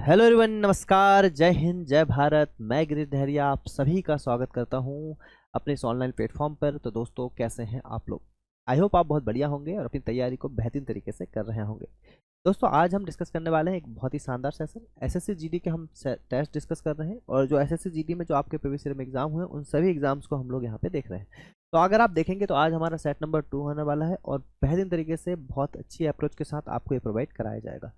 Hello everyone, नमस्कार, जय हिंद, जय भारत। मैं गिरीश धैर्या आप सभी का स्वागत करता हूं अपने इस ऑनलाइन प्लेटफॉर्म पर। तो दोस्तों, कैसे हैं आप लोग? आई होप आप बहुत बढ़िया होंगे और अपनी तैयारी को बेहतरीन तरीके से कर रहे होंगे। दोस्तों, आज हम डिस्कस करने वाले हैं एक बहुत ही शानदार सेशन। एसएससी जीडी के हम टेस्ट डिस्कस कर रहे हैं, और जो एसएससी जीडी में जो आपके प्रीवियस ईयर में एग्जाम हुए उन सभी एग्जाम्स को हम लोग यहाँ पे देख रहे हैं। तो अगर आप देखेंगे तो आज हमारा सेट नंबर 2 होने वाला है, और बेहतरीन तरीके से बहुत अच्छी अप्रोच के साथ आपको ये प्रोवाइड कराया जाएगा।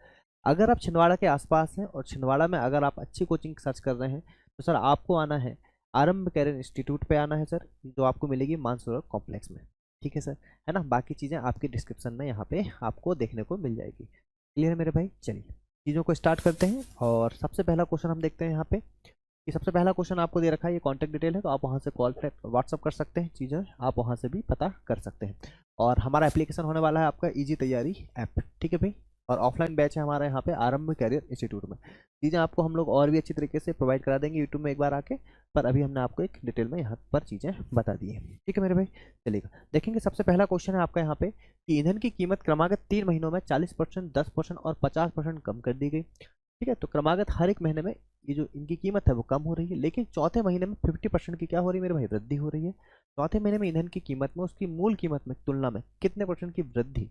अगर आप छिंदवाड़ा के आसपास हैं और छिंदवाड़ा में अगर आप अच्छी कोचिंग सर्च कर रहे हैं तो सर आपको आना है आरंभ कैरियर इंस्टीट्यूट पे आना है सर, जो आपको मिलेगी मानसरोवर कॉम्प्लेक्स में। ठीक है सर, है ना? बाकी चीज़ें आपकी डिस्क्रिप्शन में यहाँ पे आपको देखने को मिल जाएगी। क्लियर है मेरे भाई? चलिए चीज़ों को स्टार्ट करते हैं, और सबसे पहला क्वेश्चन हम देखते हैं यहाँ पे कि सबसे पहला क्वेश्चन आपको दे रखा है, ये कॉन्टैक्ट डिटेल है, तो आप वहाँ से कॉल पे व्हाट्सअप कर सकते हैं, चीज़ें आप वहाँ से भी पता कर सकते हैं। और हमारा एप्लीकेशन होने वाला है आपका इजी तैयारी ऐप। ठीक है भाई? और ऑफलाइन बैच है हमारा यहाँ पे आरंभ कैरियर इंस्टीट्यूट में। चीज़ें आपको हम लोग और भी अच्छी तरीके से प्रोवाइड करा देंगे यूट्यूब में एक बार आके, पर अभी हमने आपको एक डिटेल में यहाँ पर चीज़ें बता दी है। ठीक है मेरे भाई, चलिएगा देखेंगे। सबसे पहला क्वेश्चन है आपका यहाँ पे कि ईंधन की कीमत क्रमागत 3 महीनों में 40%, 10% और 50% कम कर दी गई। ठीक है, तो क्रमागत हर एक महीने में ये जो इनकी कीमत है वो कम हो रही है, लेकिन चौथे महीने में 50% की क्या हो रही है मेरे भाई? वृद्धि हो रही है। चौथे महीने में ईंधन की कीमत में उसकी मूल कीमत में तुलना में कितने परसेंट की वृद्धि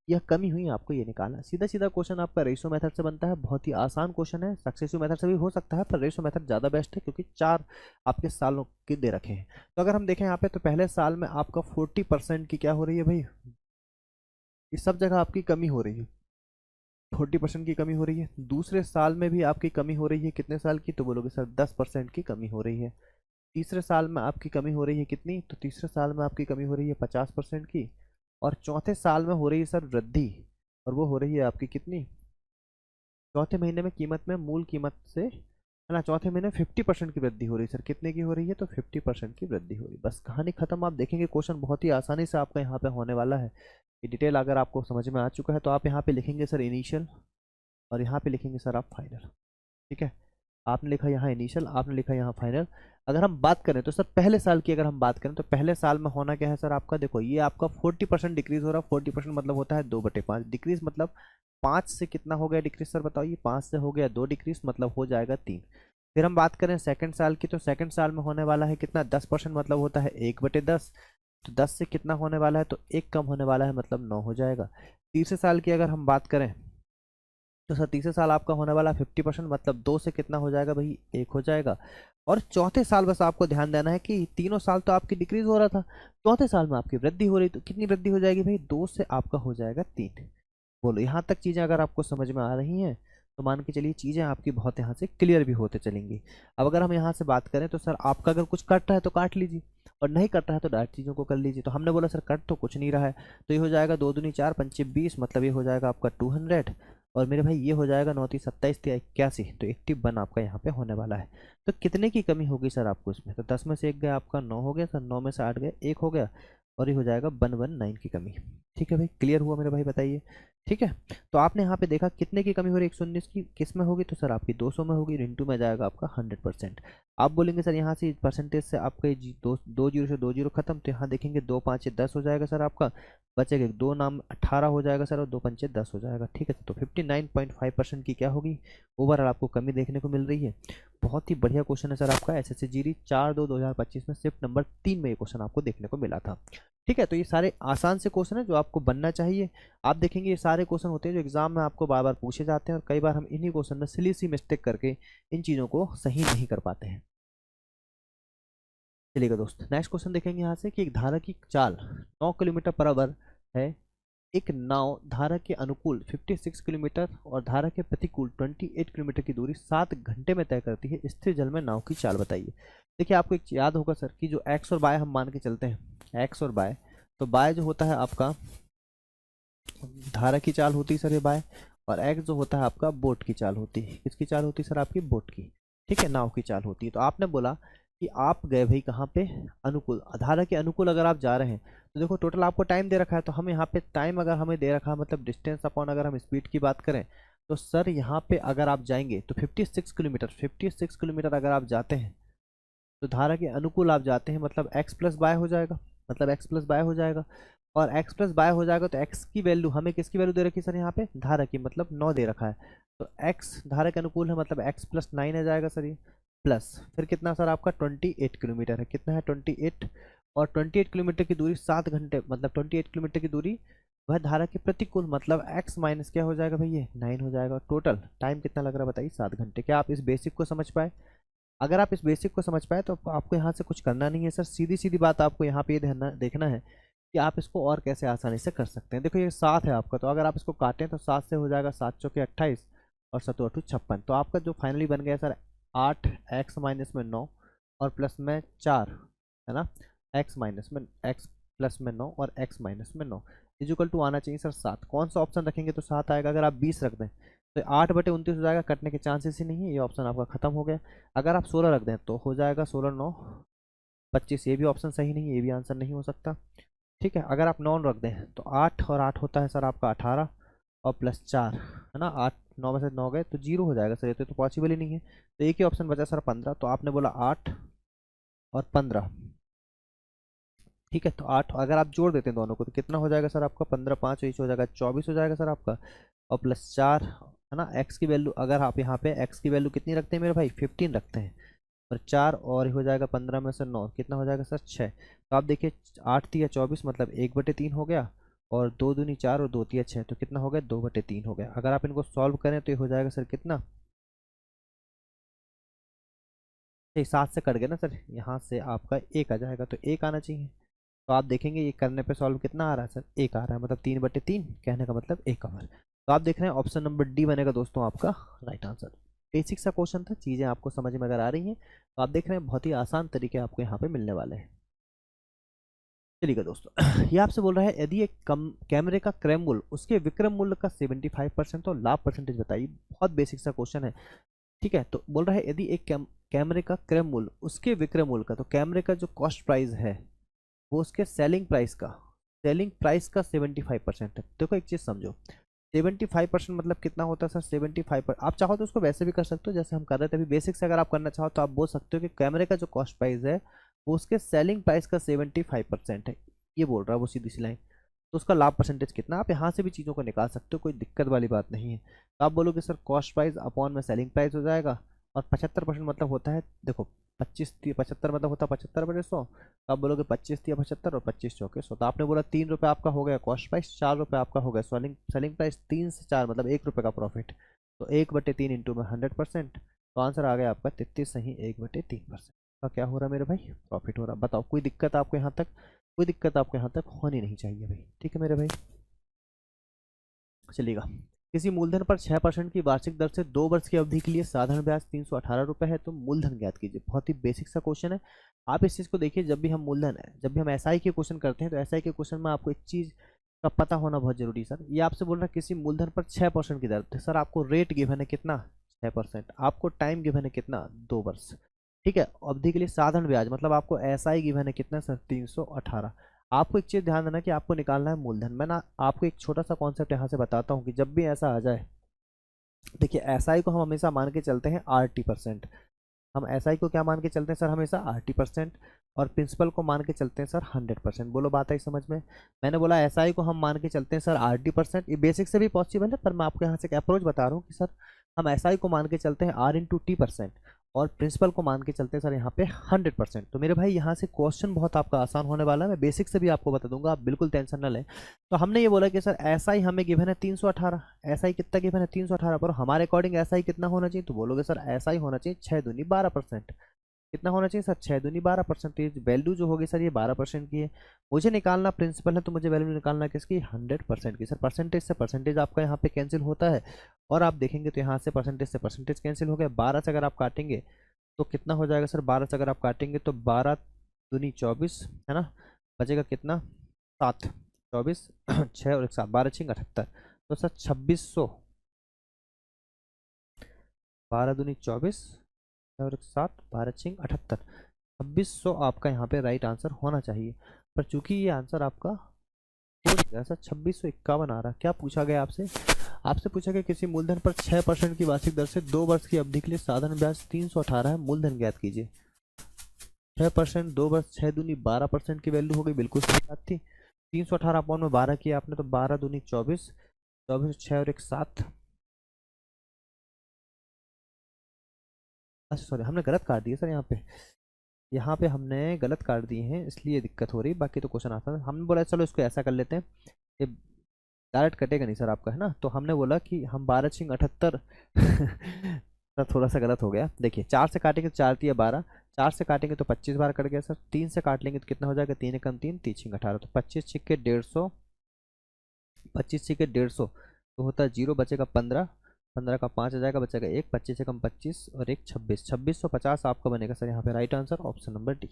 या कमी हुई, आपको ये निकालना। सीधा सीधा क्वेश्चन आपका रेशो मेथड से बनता है, बहुत ही आसान क्वेश्चन है। सक्सेसिव मेथड से भी हो सकता है, पर रेशो मेथड ज़्यादा बेस्ट है क्योंकि 4 आपके सालों के दे रखे हैं। तो अगर हम देखें यहाँ पे तो पहले साल में आपका 40% की क्या हो रही है भाई? इस सब जगह आपकी कमी हो रही है, 40% की कमी हो रही है। दूसरे साल में भी आपकी कमी हो रही है, कितने साल की? तो बोलोगे सर 10% की कमी हो रही है। तीसरे साल में आपकी कमी हो रही है कितनी? तो तीसरे साल में आपकी कमी हो रही है 50% की। और चौथे साल में हो रही है सर वृद्धि, और वो हो रही है आपकी कितनी? चौथे महीने में कीमत में मूल कीमत से, है ना, चौथे महीने में 50% की वृद्धि हो रही है सर। कितने की हो रही है? तो 50% की वृद्धि हो रही है। बस कहानी खत्म। आप देखेंगे क्वेश्चन बहुत ही आसानी से आपका यहाँ पे होने वाला है। ये डिटेल अगर आपको समझ में आ चुका है तो आप यहाँ पे लिखेंगे सर इनिशियल, और यहाँ पे लिखेंगे सर आप फाइनल। ठीक है, आपने लिखा यहाँ इनिशियल, आपने लिखा यहाँ फाइनल। अगर हम बात करें तो सर पहले साल की अगर हम बात करें तो पहले साल में होना क्या है सर आपका? देखो, ये आपका 40% डिक्रीज हो रहा है। 40% मतलब होता है 2/5। डिक्रीज मतलब 5 से कितना हो गया डिक्रीज सर बताइए? 5 से हो गया 2 डिक्रीज, मतलब हो जाएगा 3। फिर हम बात करें सेकंड साल की, तो सेकंड साल में होने वाला है कितना? 10%, मतलब होता है 1/10। तो 10 से कितना होने वाला है? तो 1 कम होने वाला है, मतलब 9 हो जाएगा। तीसरे साल की अगर हम बात करें तो सर तीसरे साल आपका होने वाला 50%, मतलब 2 से कितना हो जाएगा भाई? 1 हो जाएगा। और चौथे साल बस आपको ध्यान देना है कि तीनों साल तो आपकी डिक्रीज हो रहा था, चौथे साल में आपकी वृद्धि हो रही, तो कितनी वृद्धि हो जाएगी भाई? 2 से आपका हो जाएगा 3। बोलो, यहाँ तक चीज़ें अगर आपको समझ में आ रही हैं तो मान के चलिए चीज़ें आपकी बहुत यहाँ से क्लियर भी होते चलेंगी। अब अगर हम यहाँ से बात करें तो सर आपका अगर कुछ कट रहा है तो काट लीजिए, और नहीं कट रहा है तो डायरेक्ट चीज़ों को कर लीजिए। तो हमने बोला सर कट तो कुछ नहीं रहा है, तो ये हो जाएगा 2 दूनी 4 पंचे 20, मतलब ये हो जाएगा आपका 200। और मेरे भाई ये हो जाएगा 9 × 27 = 81, तो 81 आपका यहाँ पे होने वाला है। तो कितने की कमी होगी सर आपको इसमें? तो 10 में से 1 गया आपका 9 हो गया सर, 9 में से 8 गए 1 हो गया, और ये हो जाएगा 119 की कमी। ठीक है भाई, क्लियर हुआ मेरे भाई? बताइए। ठीक है, तो आपने यहाँ पे देखा कितने की कमी हो रही है? 119 की। किस में होगी? तो सर आपकी 200 में होगी, इंटू में जाएगा आपका 100%। आप बोलेंगे सर यहाँ से परसेंटेज से आपका दो जीरो से 2 जीरो खत्म, तो यहाँ देखेंगे 2 5 10 हो जाएगा सर आपका, बचेगा 2 नाम 18 हो जाएगा सर, और 2 पंचे 10 हो जाएगा। ठीक है, तो 59.5% की क्या होगी? ओवरऑल आपको कमी देखने को मिल रही है। बहुत ही बढ़िया क्वेश्चन है सर आपका एसएससी जीडी 4/2/2025 में शिफ्ट नंबर 3 में ये क्वेश्चन आपको देखने को मिला था। ठीक है, तो ये सारे आसान से क्वेश्चन है जो आपको बनना चाहिए। आप देखेंगे ये सारे क्वेश्चन होते हैं जो एग्जाम में आपको बार बार पूछे जाते हैं, और कई बार हम इन्हीं क्वेश्चन में सिली सी मिस्टेक करके इन चीज़ों को सही नहीं कर पाते हैं। चलिएगा दोस्त, नेक्स्ट क्वेश्चन देखेंगे यहाँ से कि एक धारा की चाल 9 किलोमीटर पर आवर है। एक नाव धारा के अनुकूल 56 किलोमीटर और धारा के प्रतिकूल 28 किलोमीटर की दूरी 7 घंटे में तय करती है। स्थिर जल में नाव की चाल बताइए। देखिए, आपको एक याद होगा सर कि जो एक्स और बाय हम मान के चलते हैं, एक्स और बाय, तो बाय जो होता है आपका धारा की चाल होती है सर, ये बाय। और एक्स जो होता है आपका बोट की चाल होती है। किसकी चाल होती है सर? आपकी बोट की। ठीक है, नाव की चाल होती है। तो आपने बोला कि आप गए भाई कहाँ पे? अनुकूल, धारा के अनुकूल अगर आप जा रहे हैं तो देखो टोटल आपको टाइम दे रखा है, तो हम यहाँ पे टाइम अगर हमें दे रखा है, मतलब डिस्टेंस अपॉन अगर हम स्पीड की बात करें, तो सर यहाँ पे अगर आप जाएंगे तो 56 किलोमीटर अगर आप जाते हैं तो धारा के अनुकूल आप जाते हैं, मतलब एक्स प्लस बाय हो जाएगा, मतलब एक्स प्लस बाय हो जाएगा। और एक्स प्लस बाय हो जाएगा तो एक्स की वैल्यू हमें किसकी वैल्यू दे रखी है सर यहाँ पे, धारा की, मतलब 9 दे रखा है। तो एक्स धारा के अनुकूल है, मतलब एक्स प्लस 9 आ जाएगा सर ये, प्लस फिर कितना सर आपका 28 किलोमीटर है, कितना है 28, और 28 किलोमीटर की दूरी 7 घंटे, मतलब 28 किलोमीटर की दूरी वह धारा के प्रतिकूल, मतलब एक्स माइनस क्या हो जाएगा भाई, ये 9 हो जाएगा। टोटल टाइम कितना लग रहा है बताइए, 7 घंटे। क्या आप इस बेसिक को समझ पाए? अगर आप इस बेसिक को समझ पाए तो आपको यहाँ से कुछ करना नहीं है सर, सीधी सीधी बात आपको यहाँ पे ये देखना है कि आप इसको और कैसे आसानी से कर सकते हैं। देखो ये 7 है आपका, तो अगर आप इसको काटें तो 7 से हो जाएगा 7 चौके 28 और 7 अठू 56। तो आपका जो फाइनली बन गया सर 8 एक्स माइनस में 9 और प्लस में 4, है ना, एक्स माइनस में एक्स प्लस में 9 और एक्स माइनस में 9 इजिकल टू आना चाहिए सर 7। कौन सा ऑप्शन रखेंगे तो 7 आएगा? अगर आप 20 रख दें तो 8/29 हो जाएगा, कटने के चांसेस ही नहीं है, ये ऑप्शन आपका खत्म हो गया। अगर आप 16 रख दें तो हो जाएगा 16 9 25, ये भी ऑप्शन सही नहीं है, ये भी आंसर नहीं हो सकता। ठीक है, अगर आप 9 रख दें तो 8 और 8 होता है सर आपका 18 और प्लस 4, है ना, 8 9 में से 9 गए तो 0 हो जाएगा सर, ये तो पॉसिबल ही नहीं है। तो एक ही ऑप्शन बचा सर 15, तो आपने बोला 8 और 15। ठीक है, तो 8 अगर आप जोड़ देते हैं दोनों को तो कितना हो जाएगा सर आपका, 15 5 हो जाएगा 24 हो जाएगा सर आपका, और प्लस 4, है ना। एक्स की वैल्यू अगर आप यहाँ पे एक्स की वैल्यू कितनी रखते हैं मेरे भाई, 15 रखते हैं, और 4 और हो जाएगा 15 में से 9 कितना हो जाएगा सर 6। तो आप देखिए 8 तिया 24 मतलब 1/3 हो गया, और 2 दूनी 4 और 2 तिया 6, तो कितना हो गया 2/3 हो गया। अगर आप इनको सॉल्व करें तो ये हो जाएगा सर कितना, 7 से कट गया ना सर, यहाँ से आपका 1 आ जाएगा, तो 1 आना चाहिए। तो आप देखेंगे ये करने पे सॉल्व कितना आ रहा है सर, 1 आ रहा है, मतलब 3/3, कहने का मतलब 1 ओवर। तो आप देख रहे हैं ऑप्शन नंबर डी बनेगा दोस्तों आपका राइट आंसर। बेसिक सा क्वेश्चन था, चीज़ें आपको समझ में अगर आ रही हैं तो आप देख रहे हैं बहुत ही आसान तरीके आपको यहाँ पे मिलने वाले हैं। चलिएगा दोस्तों, ये आपसे बोल रहा है यदि एक कम कैमरे का क्रय मूल्य उसके विक्रय मूल्य का 75% और लाभ परसेंटेज बताइए। बहुत बेसिक सा क्वेश्चन है। ठीक है, तो बोल रहा है यदि एक कैमरे का क्रय मूल्य उसके विक्रय मूल्य का, तो कैमरे का जो कॉस्ट प्राइस है वो उसके सेलिंग प्राइस का 75% है। देखो एक चीज़ समझो, 75% मतलब कितना होता है सर, 75 आप चाहो तो उसको वैसे भी कर सकते हो जैसे हम कर रहे थे अभी, बेसिक से अगर आप करना चाहो तो आप बोल सकते हो कि कैमरे का जो कॉस्ट प्राइस है वो उसके सेलिंग प्राइस का 75% है, ये बोल रहा है वो सीधी सी लाइन। तो उसका लाभ परसेंटेज कितना, आप यहाँ से भी चीज़ों को निकाल सकते हो, कोई दिक्कत वाली बात नहीं है। तो आप बोलोगे सर कॉस्ट प्राइस अपॉन में सेलिंग प्राइस हो जाएगा, और 75% मतलब होता है, देखो 25 75 मतलब होता है 75/100, तो आप बोलोगे 25 या 75 और 25 चौके 100। तो आपने बोला 3 रुपये आपका हो गया कॉस्ट प्राइस, 4 रुपये आपका हो गया सेलिंग सेलिंग प्राइस, 3 से 4 मतलब 1 रुपये का प्रॉफिट। तो 1/3 इंटू में 100%, तो आंसर आ गया आपका 33 सही 1/3% का क्या हो रहा है मेरे भाई, प्रॉफिट हो रहा। बताओ कोई दिक्कत आपको यहाँ तक, कोई दिक्कत आपको यहाँ तक होनी नहीं चाहिए भाई, ठीक है मेरे भाई। चलिएगा, किसी मूलधन पर 6% की वार्षिक दर से 2 वर्ष की अवधि के लिए साधारण ब्याज 318 रुपये है, तो मूलधन ज्ञात कीजिए। बहुत ही बेसिक सा क्वेश्चन है, आप इस चीज़ को देखिए, जब भी हम मूलधन है, जब भी हम एसआई के क्वेश्चन करते हैं तो एसआई के क्वेश्चन में आपको एक चीज़ का पता होना बहुत जरूरी है सर। ये आपसे बोल रहा है किसी मूलधन पर 6% की दर, तो सर आपको रेट गिवन है कितना 6%, आपको टाइम गिवन है कितना 2 वर्ष, ठीक है, अवधि के लिए साधारण ब्याज मतलब आपको एसआई गिवन है कितना सर 318। आपको एक चीज़ ध्यान देना कि आपको निकालना है मूलधन। मैं ना आपको एक छोटा सा कॉन्सेप्ट यहाँ से बताता हूँ कि जब भी ऐसा आ जाए, देखिए एसआई को हम हमेशा मान के चलते हैं 80%, हम एसआई को क्या मान के चलते हैं सर हमेशा 80%, और प्रिंसिपल को मान के चलते हैं सर 100%। बोलो बात आई समझ में? मैंने बोला एसआई को हम मान के चलते हैं सर 80%, ये बेसिक से भी पॉसिबल है, पर मैं आपको यहाँ से एक अप्रोच बता रहा हूँ कि सर हम एसआई को मान के चलते हैं R/T%, और प्रिंसिपल को मान के चलते हैं सर यहाँ पे 100%। तो मेरे भाई यहाँ से क्वेश्चन बहुत आपका आसान होने वाला है, मैं बेसिक से भी आपको बता दूंगा, आप बिल्कुल टेंशन ना लें। तो हमने ये बोला कि सर एसआई हमें गिवन है 318, एसआई कितना गिवन है 318, पर हमारे अकॉर्डिंग एसआई कितना होना चाहिए, तो बोलोगे सर एसआई होना चाहिए 6×2 = 12%। कितना होना चाहिए सर 6×2 = 12%, तो वैल्यू जो होगी सर ये 12% की है। मुझे निकालना प्रिंसिपल है तो मुझे वैल्यू निकालना किसकी 100% की। सर परसेंटेज से परसेंटेज आपका यहाँ पे कैंसिल होता है, और आप देखेंगे तो यहाँ से परसेंटेज कैंसिल हो गया। 12 से अगर आप काटेंगे तो कितना हो जाएगा सर, 12 से अगर आप काटेंगे तो 12×2 = 24, है ना, बचेगा कितना 7, 24 6 और 1 7, 12×6 = 78, तो सर 2600, 12×2 = 24 और 1 7, 12×6 = 78, 2600 आपका यहाँ पे राइट आंसर होना चाहिए। पर चूंकि ये आंसर आपका हो नहीं रहा सर, 2651 आ रहा। क्या पूछा गया आपसे, आपसे पूछा गया किसी मूलधन पर 6% की वार्षिक दर से 2 वर्ष की अवधि के लिए साधारण ब्याज 318 है, मूलधन ज्ञात कीजिए। 6% 2 वर्ष, 6×2 = 12% की वैल्यू हो गई, बिल्कुल सही बात थी। 318 अपॉन में 12 किया आपने, तो 12 दूनी 24, 24 6 और 1 7। अच्छा सॉरी, हमने गलत काट दिया सर यहाँ पे हमने गलत काट दिए हैं, इसलिए दिक्कत हो रही। बाकी तो क्वेश्चन आता है। हमने बोला चलो इसको ऐसा कर लेते हैं, ये डायरेक्ट कटेगा नहीं सर आपका, है ना। तो हमने बोला कि हम 12 छिंग 78 सर थोड़ा सा गलत हो गया। देखिए 4 से काटेंगे तो 4 तिया 12, 4 से काटेंगे तो 25 बार कट गया सर। 3 से काट लेंगे तो कितना हो जाएगा, 3 एकम 3, 3 छिंग 18, तो 25 छिक्के 150, 25 छिक्के 150 तो होता है 0, बचेगा 15, 15 का 5 आ जाएगा, बचेगा 1, 25 एकम 25 और 1 26, 2650 आपका बनेगा सर यहाँ पे right answer, option number D.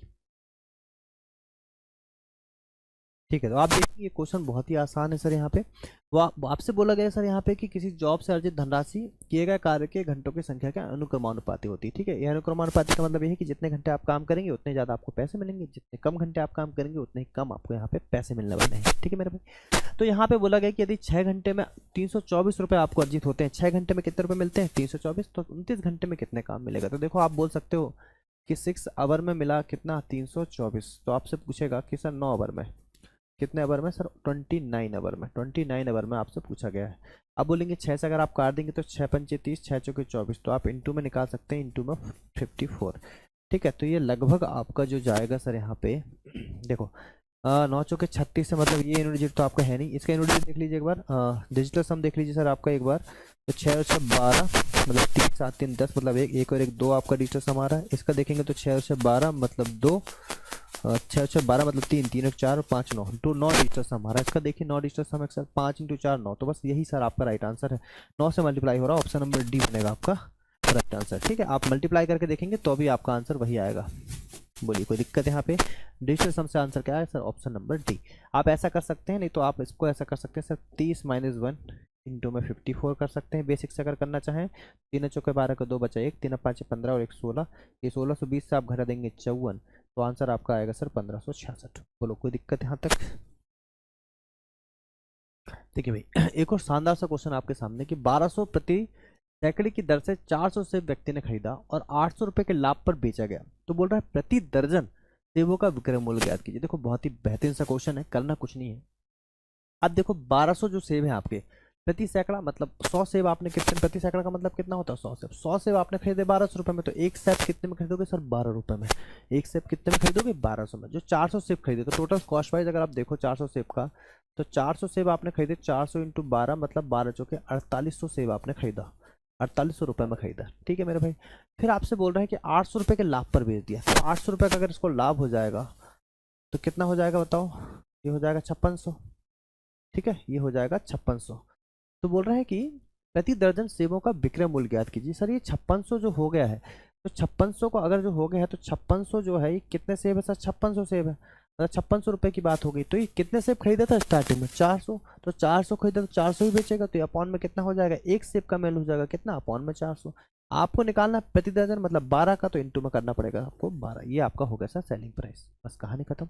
ठीक है, तो आप देखिए ये क्वेश्चन बहुत ही आसान है सर। यहाँ पे वो आपसे बोला गया है सर यहाँ पे कि किसी जॉब से अर्जित धनराशि किए गए कार्य के घंटों की संख्या के अनुक्रमानुपाती होती है। ठीक है, यह अनुक्रमानुपाती का मतलब ये है कि जितने घंटे आप काम करेंगे उतने ज़्यादा आपको पैसे मिलेंगे, जितने कम घंटे आप काम करेंगे उतने ही कम आपको यहाँ पे पैसे मिलने वाले हैं। ठीक है मेरे भाई, तो यहाँ पे बोला गया कि यदि 6 घंटे में 324 रुपये आपको अर्जित होते हैं, 6 घंटे में कितने रुपये मिलते हैं 324, तो 29 घंटे में कितने काम मिलेगा। तो देखो आप बोल सकते हो कि 6 आवर में मिला कितना 324, तो आपसे पूछेगा कि सर 9 आवर में कितने ओवर में सर, 29 ओवर में, 29 ओवर में आपसे पूछा गया है। अब बोलेंगे 6 से अगर आप काट देंगे तो 6 पंचे 30, 6 चौके 24, तो आप इंटू में निकाल सकते हैं, इंटू में 54। ठीक है, तो ये लगभग आपका जो जाएगा सर यहाँ पे देखो 9 चौके 36 से मतलब ये यूनिट डिजिट तो आपका है नहीं, इसका यूनिट डिजिट देख लीजिए एक बार, डिजिटल सम देख लीजिए सर आपका एक बार। तो 6 और 6 12 मतलब 3 7 3 10 मतलब एक और एक 2 आपका डिजिटल सम आ रहा है। इसका देखेंगे तो 6 और 6 12 मतलब 2, 6 6 12 मतलब 3, 3 और 4 और 5 9, तो 9 डिजिटल सम हमारा। इसका देखिए 9 डिजिटल सम है सर, 5 इंटू 4 9, तो बस यही सर आपका राइट आंसर है। 9 से मल्टीप्लाई हो रहा है, ऑप्शन नंबर डी बनेगा आपका राइट आंसर। ठीक है, आप मल्टीप्लाई करके देखेंगे तो भी आपका आंसर वही आएगा। बोलिए कोई दिक्कत है यहाँ पे। डिजिटल सम से आंसर क्या है सर, ऑप्शन नंबर डी। आप ऐसा कर सकते हैं, नहीं तो आप इसको ऐसा कर सकते हैं सर, 30 माइनस 1 इंटू में 54 कर सकते हैं बेसिक से अगर करना चाहें। 3 चौके 12 का 2 बचा 1, 3 5 15 और 1 16, ये 1620 से आप घटा देंगे 54, तो आंसर आपका आएगा सर 1566। बोलो कोई दिक्कत यहाँ तक। देखिए भाई एक और शानदार सा क्वेश्चन आपके सामने कि 1200 प्रति सैकड़े की दर से 400 सेब व्यक्ति ने खरीदा और 800 रुपए के लाभ पर बेचा गया, तो बोल रहा है प्रति दर्जन सेबों का विक्रय मूल्य ज्ञात कीजिए। देखो बहुत ही बेहतरीन सा क्वेश्चन है, करना कुछ नहीं है। अब देखो 1200 जो सेब है आपके प्रति सैकड़ा मतलब 100 सेब आपने कितने, प्रति सैकड़ा का मतलब कितना होता है 100 सेब। 100 सेब आपने खरीदे 1200 रुपए में, तो एक सेब कितने में खरीदोगे सर 12 रुपए में। एक सेब कितने में खरीदोगे 1200 में। जो 400 सेब खरीदे, तो टोटल कॉस्ट वाइज अगर आप देखो 400 सेब का, तो 400 सेब आपने खरीदे, 400 इंटू 12 मतलब 12 चौके 4800 सेब आपने खरीदा, 4800 रुपये में खरीदा। ठीक है मेरे भाई, फिर आपसे बोल रहे हैं कि 800 रुपये के लाभ पर बेच दिया, तो 800 रुपये का अगर इसको लाभ हो जाएगा तो कितना हो जाएगा बताओ, ये हो जाएगा 5600। ठीक है, ये हो जाएगा 5600। तो बोल रहे हैं कि प्रति दर्जन सेबों का विक्रय मूल्य ज्ञात कीजिए। सर ये 5600 जो हो गया है, तो 5600 को अगर जो हो गया है तो 5600 जो है ये कितने सेब है सर, 5600 सेब है, मतलब 5600 रुपये की बात हो गई। तो ये कितने सेब खरीदा था स्टार्टिंग में 400, तो 400 खरीदा तो 400 ही बेचेगा, तो ये अपॉन में कितना हो जाएगा, एक सेब का मेल हो जाएगा कितना अपॉन में 400। आपको निकालना है प्रति दर्जन मतलब 12 का, तो इंटू में करना पड़ेगा आपको 12, ये आपका हो गया सर सेलिंग प्राइस। बस कहानी खत्म,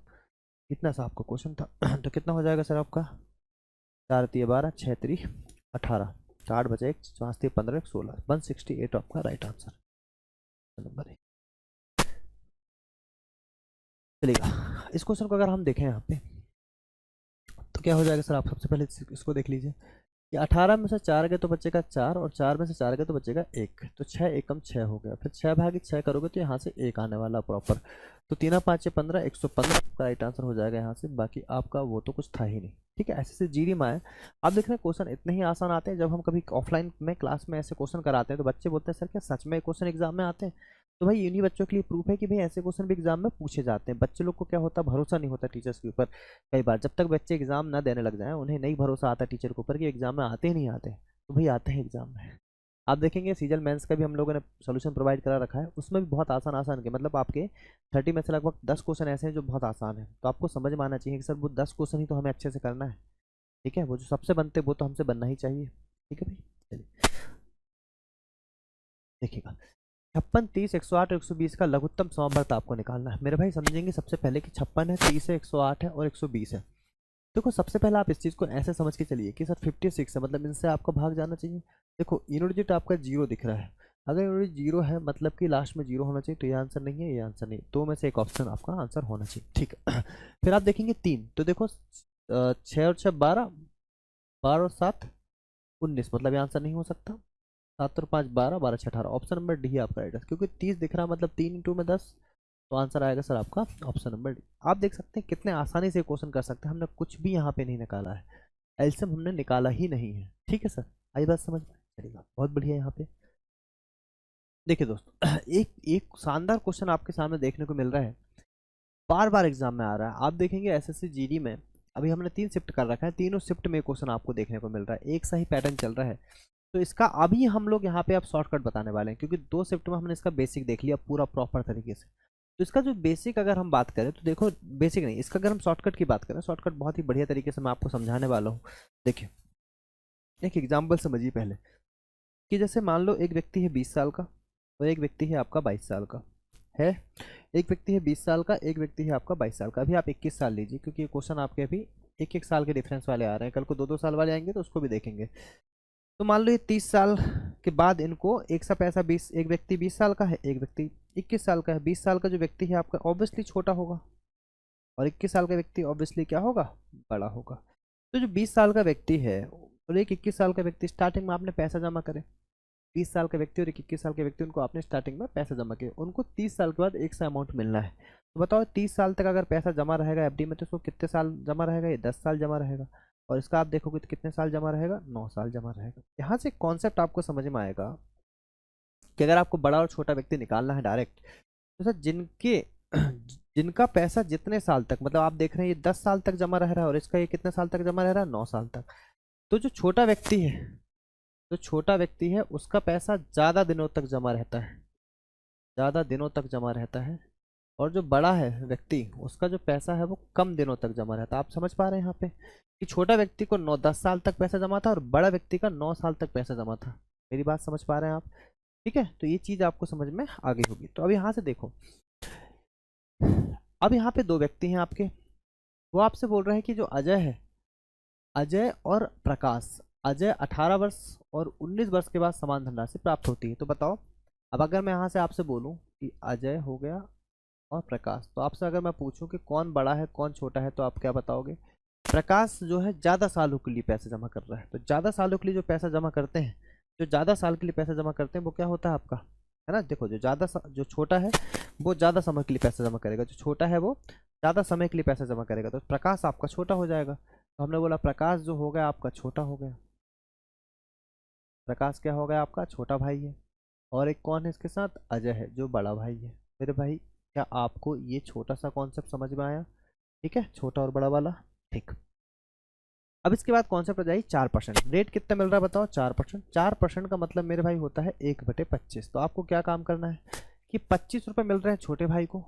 इतना सा आपका क्वेश्चन था। तो कितना हो जाएगा सर आपका, 4 तिया 12, 6 तिरी 18, 8 बचा 1, 5 तिया 15, 16, 168 आपका राइट आंसर नंबर है। चलिएगा इस क्वेश्चन को अगर हम देखें यहाँ पे तो क्या हो जाएगा सर, आप सबसे पहले इसको देख लीजिए कि 18 में से 4 गए तो बचेगा 4, और 4 में से 4 गए तो बचेगा 1, तो 6 एकम 6 हो गया। फिर 6 भागी 6 करोगे तो यहाँ से 1 आने वाला प्रॉपर, तो 3 5 15, 115 का राइट आंसर हो जाएगा यहाँ से। बाकी आपका वो तो कुछ था ही नहीं। ठीक है, ऐसे से जीडी में आए। आप देख रहे हैं क्वेश्चन इतने ही आसान आते हैं। जब हम कभी ऑफलाइन में क्लास में ऐसे क्वेश्चन कराते हैं तो बच्चे बोलते हैं सर क्या सच में क्वेश्चन एग्जाम में आते हैं। तो भाई इन्हीं बच्चों के लिए प्रूफ है कि भाई ऐसे क्वेश्चन भी एग्जाम में पूछे जाते हैं। बच्चे लोग को क्या होता है, भरोसा नहीं होता टीचर्स के ऊपर। कई बार जब तक बच्चे एग्जाम ना देने लग जाएं उन्हें नहीं भरोसा आता टीचर के ऊपर कि एग्जाम में आते ही नहीं आते, तो भाई आते हैं एग्जाम में। आप देखेंगे सीजल मेंस का भी हम लोगों ने सोल्यूशन प्रोवाइड करा रखा है, उसमें भी बहुत आसान आसान के मतलब आपके 30 में से लगभग 10 क्वेश्चन ऐसे हैं जो बहुत आसान है। तो आपको समझ में आना चाहिए कि सर वो 10 क्वेश्चन ही तो हमें अच्छे से करना है। ठीक है, वो जो सबसे बनते वो तो हमसे बनना ही चाहिए। ठीक है भाई, चलिए देखिएगा 56 30 108 और 120 का लघुत्तम समवर्त आपको निकालना है। मेरे भाई समझेंगे सबसे पहले कि 56 है, 30 है, 108 है और 120 है। देखो सबसे पहले आप इस चीज़ को ऐसे समझ के चलिए कि सर 56 है मतलब इनसे आपका भाग जाना चाहिए। देखो यूनिट डिजिट आपका 0 दिख रहा है, अगर यूनिट 0 है मतलब कि लास्ट में 0 होना चाहिए, तो ये आंसर नहीं है, ये आंसर नहीं, दो में से एक ऑप्शन आपका आंसर होना चाहिए। ठीक है फिर आप देखेंगे 3, तो देखो छः और छः 12, 12 और 7 19, मतलब ये आंसर नहीं हो सकता। 7 और 5 12, 12 6 18, ऑप्शन नंबर डी आपका राइट है, क्योंकि 30 दिख रहा है मतलब 3 इंटू में 10, तो आंसर आएगा सर आपका ऑप्शन नंबर डी। आप देख सकते हैं कितने आसानी से क्वेश्चन कर सकते हैं, हमने कुछ भी यहाँ पे नहीं निकाला है, एलसीएम हमने निकाला ही नहीं है। ठीक है सर, आई बात समझ में? चलिएगा, बहुत बढ़िया। यहाँ पे देखिए दोस्तों, एक एक शानदार क्वेश्चन आपके सामने देखने को मिल रहा है, बार बार एग्जाम में आ रहा है। आप देखेंगे एसएससी जीडी में अभी हमने 3 शिफ्ट कर रखा है, तीनों शिफ्ट में क्वेश्चन आपको देखने को मिल रहा है, एक सा ही पैटर्न चल रहा है। तो इसका अभी हम लोग यहाँ पे अब शॉर्टकट बताने वाले हैं, क्योंकि 2 शिफ्ट में हमने इसका बेसिक देख लिया पूरा प्रॉपर तरीके से। तो इसका जो बेसिक अगर हम बात करें तो देखो, बेसिक नहीं, इसका अगर हम शॉर्टकट की बात करें, शॉर्टकट बहुत ही बढ़िया तरीके से मैं आपको समझाने वाला हूँ। देखिए, एक एग्जाम्पल समझिए पहले, कि जैसे मान लो एक व्यक्ति है 20 साल का और एक व्यक्ति है आपका 22 साल का है। एक व्यक्ति है 20 साल का, एक व्यक्ति है आपका 22 साल का। अभी आप 21 साल लीजिए, क्योंकि ये क्वेश्चन आपके अभी एक एक साल के डिफरेंस वाले आ रहे हैं, कल को 2-2 साल वाले आएंगे तो उसको भी देखेंगे। तो मान लो ये 30 साल के बाद इनको एक सा पैसा 20, एक व्यक्ति 20 साल का है, एक व्यक्ति 21 साल का है। 20 साल का जो व्यक्ति है आपका ऑब्वियसली छोटा होगा, और 21 साल का व्यक्ति ऑब्वियसली क्या होगा, बड़ा होगा। तो जो 20 साल का व्यक्ति है और एक 21 साल का व्यक्ति, स्टार्टिंग में आपने पैसा जमा करे। 20 साल का व्यक्ति और एक 21 साल के व्यक्ति, उनको आपने स्टार्टिंग में पैसा जमा किया, उनको 30 साल के बाद एक सा अमाउंट मिलना है। तो बताओ 30 साल तक अगर पैसा जमा रहेगा एफडी में, तो इसको कितने साल जमा रहेगा, ये 10 साल जमा रहेगा। और इसका आप देखोगे तो कितने साल जमा रहेगा, 9 साल जमा रहेगा। यहाँ से कॉन्सेप्ट आपको समझ में आएगा कि अगर आपको बड़ा और छोटा व्यक्ति निकालना है डायरेक्ट, तो सर जिनके जिनका पैसा जितने साल तक, मतलब आप देख रहे हैं ये 10 साल तक जमा रह रहा है और इसका ये कितने साल तक जमा रह रहा है, 9 साल तक। तो जो छोटा व्यक्ति है, जो छोटा व्यक्ति है उसका पैसा ज़्यादा दिनों तक जमा रहता है, ज़्यादा दिनों तक जमा रहता है। और जो बड़ा है व्यक्ति, उसका जो पैसा है वो कम दिनों तक जमा रहता है। आप समझ पा रहे हैं यहाँ पे कि छोटा व्यक्ति को 9-10 साल तक पैसा जमा था और बड़ा व्यक्ति का 9 साल तक पैसा जमा था। मेरी बात समझ पा रहे हैं आप? ठीक है, तो ये चीज़ आपको समझ में आ गई होगी। तो अब यहाँ से देखो, अब यहाँ पे 2 व्यक्ति हैं आपके, वो आपसे बोल रहे हैं कि जो अजय है, अजय और प्रकाश, अजय 18 वर्ष और 19 वर्ष के बाद समान धनराशि प्राप्त होती है। तो बताओ, अब अगर मैं यहाँ से आपसे बोलूँ कि अजय हो गया और प्रकाश, तो आपसे अगर मैं पूछूं कि कौन बड़ा है कौन छोटा है, तो आप क्या बताओगे? प्रकाश जो है ज़्यादा सालों के लिए पैसे जमा कर रहा है। तो ज़्यादा सालों के लिए जो पैसा जमा करते हैं, जो ज़्यादा साल के लिए पैसा जमा करते हैं, वो क्या होता है आपका, है ना? देखो, जो छोटा है वो ज़्यादा समय के लिए पैसा जमा करेगा, जो छोटा है वो ज़्यादा समय के लिए पैसा जमा करेगा। तो प्रकाश आपका छोटा हो जाएगा। तो हमने बोला प्रकाश जो हो गया आपका छोटा हो गया, प्रकाश क्या हो गया आपका छोटा भाई है। और एक कौन है इसके साथ, अजय है जो बड़ा भाई है। मेरे भाई, क्या आपको ये छोटा सा कॉन्सेप्ट समझ में आया? ठीक है, छोटा और बड़ा वाला। ठीक, अब इसके बाद कॉन्सेप्ट आ जाएगी 4%। रेट कितना मिल रहा है बताओ, 4%। 4% का मतलब मेरे भाई होता है 1/25। तो आपको क्या काम करना है कि 25 रुपये मिल रहे हैं छोटे भाई को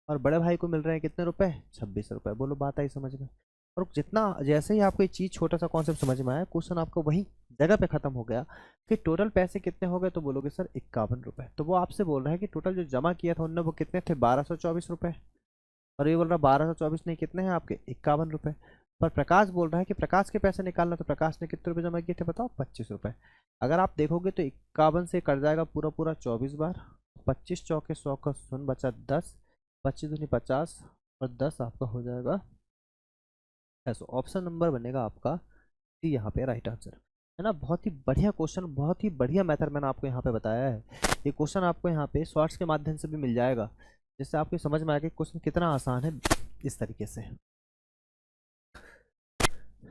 और बड़े भाई को मिल रहे हैं कितने रुपए, 26 रुपये। बोलो बात आई समझ में? और जितना जैसे ही आपको ये चीज़ छोटा सा कॉन्सेप्ट समझ में आया, क्वेश्चन आपको वही जगह पे खत्म हो गया कि टोटल पैसे कितने हो गए, तो बोलोगे सर 51 रुपये। तो वो आपसे बोल रहा है कि टोटल जो जमा किया था उनने वो कितने थे, 1224 रुपये। और ये बोल रहा है 1224 नहीं, कितने हैं आपके, 51 रुपये। पर प्रकाश बोल रहा है कि प्रकाश के पैसे निकालना, तो प्रकाश ने कितने रुपये जमा किए थे बताओ, 25 रुपये। अगर आप देखोगे तो 51 से कट जाएगा पूरा पूरा 24 बार, 25 चौके 100 का 100 बचा 10, 25 दूनी 50 और 10 आपका हो जाएगा। ऐसा ऑप्शन नंबर बनेगा आपका सी, यहाँ पे राइट आंसर है ना। बहुत ही बढ़िया क्वेश्चन, बहुत ही बढ़िया मेथड मैंने आपको यहाँ पे बताया है। ये क्वेश्चन आपको यहाँ पे शॉर्ट्स के माध्यम से भी मिल जाएगा, जिससे आपको समझ में आएगा कि क्वेश्चन कितना आसान है। इस तरीके से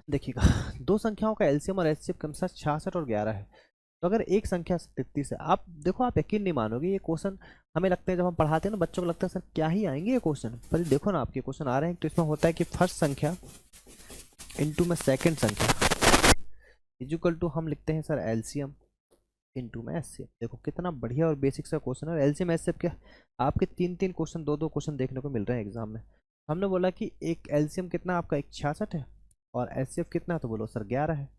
देखिएगा, 2 संख्याओं का एलसीएम और एचसीएफ क्रमशः 66 और 11 है। तो अगर एक संख्या 33 है, आप देखो, आप यकीन नहीं मानोगे, ये क्वेश्चन हमें लगता है जब हम पढ़ाते हैं ना, बच्चों को लगता है सर क्या ही आएंगे ये क्वेश्चन, पर देखो ना आपके क्वेश्चन आ रहे हैं। तो इसमें होता है कि फर्स्ट संख्या इंटू में सेकंड संख्या इक्वल टू हम लिखते हैं सर एलसीएम इंटू में एचसीएफ। देखो कितना बढ़िया और बेसिक सा क्वेश्चन है। एलसीएम एचसीएफ क्या, आपके 3-3 क्वेश्चन, 2-2 क्वेश्चन देखने को मिल रहे हैं एग्जाम में। हमने बोला कि एक एलसीएम कितना आपका, एक 66 है, और एचसीएफ कितना, तो बोलो सर 11 है।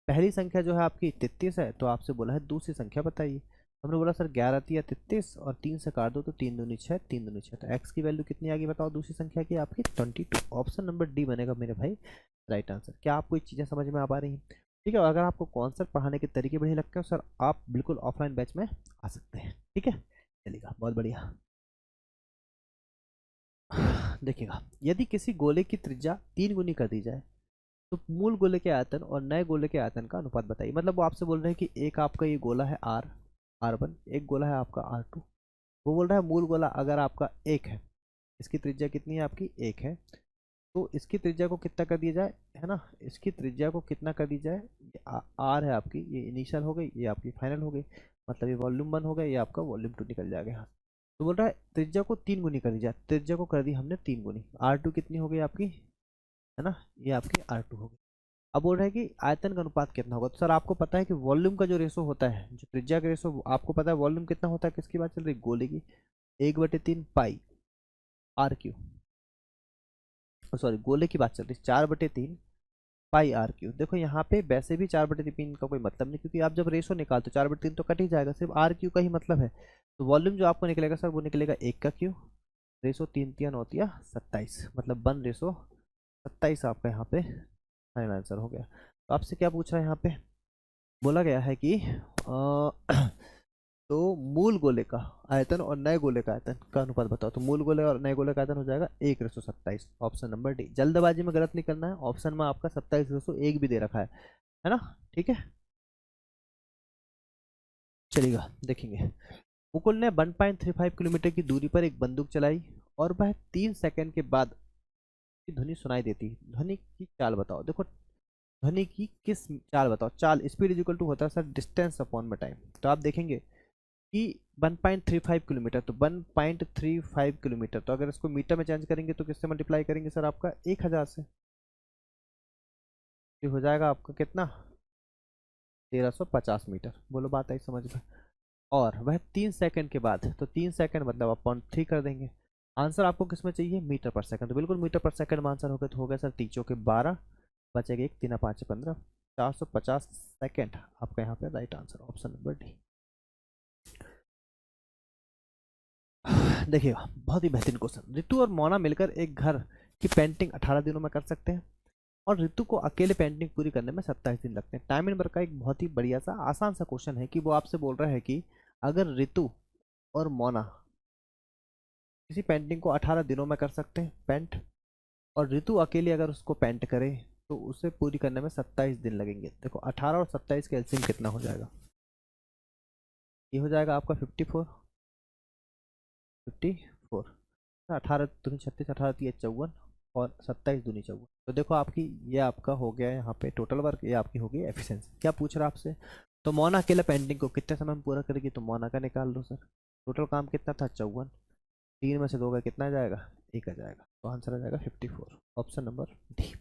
पहली संख्या जो है आपकी 33 है, तो आपसे बोला है दूसरी संख्या बताइए। हमने बोला सर 11 या 33 और 3 से काट दो तो 3 दूनी 6, 3 दूनी 6। तो एक्स की वैल्यू कितनी आ गई बताओ दूसरी संख्या की आपकी 22। ऑप्शन नंबर डी बनेगा मेरे भाई राइट आंसर। क्या आपको ये चीज़ें समझ में आ पा रही हैं? ठीक है, अगर आपको कॉन्सेप्ट पढ़ाने के तरीके बढ़िया लगते हैं सर, आप बिल्कुल ऑफलाइन बैच में आ सकते हैं। ठीक है, चलिएगा, बहुत बढ़िया। देखिएगा, यदि किसी गोले की त्रिज्या 3 गुनी कर दी जाए तो मूल गोले के आयतन और नए गोले के आयतन का अनुपात बताइए। मतलब वो आपसे बोल रहे हैं कि एक आपका ये गोला है R1, एक गोला है आपका R2। वो बोल रहा है मूल गोला अगर आपका एक है, इसकी त्रिज्या कितनी है आपकी, एक है, तो इसकी त्रिज्या को कितना कर दिया जाए, है ना, इसकी त्रिज्या को कितना कर दी जाए, ये R है आपकी, ये इनिशियल हो गई, ये आपकी फाइनल हो गई, मतलब ये वॉल्यूम 1 हो गया, ये आपका वॉल्यूम 2 निकल जाएगा यहाँ। तो बोल रहा है त्रिज्या को 3 गुनी कर दी जाए, त्रिज्या को कर दी हमने 3 गुनी, R2 कितनी हो गई आपकी, है ना, ये आपकी R2 हो गई। अब बोल रहा है कि आयतन का अनुपात कितना होगा। तो सर आपको पता है कि वॉल्यूम का जो रेशो होता है, जो त्रिज्या का रेशो आपको पता है, वॉल्यूम कितना होता है, किसकी बात चल रही है, गोले की, 1/3 पाई R क्यू, सॉरी गोले की बात चल रही है, 4/3 पाई R क्यू। देखो यहाँ पे वैसे भी 4/3 का कोई मतलब नहीं, क्योंकि आप जब रेशो निकालते हो 4/3 तो कट ही जाएगा, सिर्फ R क्यू का ही मतलब है। तो वॉल्यूम जो आपको निकलेगा सर वो निकलेगा 1 का क्यू, रेशो 3 3 होती है 27, मतलब 1/27 आपका यहाँ पे फाइनल आंसर हो गया। तो आपसे क्या पूछ रहा है यहाँ पे, बोला गया है कि तो मूल गोले का आयतन और नए गोले का आयतन का अनुपात बताओ। तो मूल गोले और नए गोले का आयतन हो जाएगा 1/27, ऑप्शन नंबर डी। जल्दबाजी में गलत नहीं करना है, ऑप्शन में आपका 27/1 भी दे रखा है ना, ठीक है, चलिएगा देखेंगे। मुकुल ने 1.35 किलोमीटर की दूरी पर एक बंदूक चलाई और वह 3 सेकंड के बाद की ध्वनि सुनाई देती, ध्वनि की चाल बताओ। देखो ध्वनि की किस चाल बताओ, चाल स्पीड इज इक्वल टू होता है सर डिस्टेंस अपॉन में टाइम। तो आप देखेंगे कि 1.35 किलोमीटर, तो 1.35 किलोमीटर, तो अगर इसको मीटर में चेंज करेंगे तो किससे मल्टीप्लाई करेंगे सर, आपका 1000 से, ये हो जाएगा आपका कितना, 1350 मीटर। बोलो बात आई समझ में। और वह 3 सेकंड के बाद, तो 3 सेकंड मतलब आप 0.3 कर देंगे। आंसर आपको किसमें चाहिए, मीटर पर सेकंड, तो बिल्कुल मीटर पर सेकंड में आंसर हो गया। तो हो गया सर तीन चौके 12, बचेगा एक, 3 5 15, 450 सेकंड आपका यहाँ पे right answer, option number D. देखिएगा बहुत ही बेहतरीन क्वेश्चन। ऋतु और मोना मिलकर एक घर की पेंटिंग 18 दिनों में कर सकते हैं और ऋतु को अकेले पेंटिंग पूरी करने में 27 दिन लगते हैं। टाइम एंड वर्क का एक बहुत ही बढ़िया सा आसान सा क्वेश्चन है कि वो आपसे बोल रहा है कि अगर ऋतु और मोना किसी पेंटिंग को 18 दिनों में कर सकते हैं पेंट, और ऋतु अकेले अगर उसको पेंट करे तो उसे पूरी करने में 27 दिन लगेंगे। देखो 18 और 27 का एलसीएम कितना हो जाएगा, ये हो जाएगा आपका 54, 54, 18 दूनी 36, 18 3 54 और 27 दूनी 54। तो देखो आपकी ये आपका हो गया यहाँ पे टोटल वर्क, ये आपकी हो गई एफिशिएंसी। क्या पूछ रहा है आपसे, तो मोना अकेला पेंटिंग को कितने समय में पूरा करेगी, तो मोना का निकाल लो सर, टोटल काम कितना था 54, 3 में से 2 का कितना जाएगा, 1 आ जाएगा, तो आंसर आ जाएगा 54, ऑप्शन नंबर डी।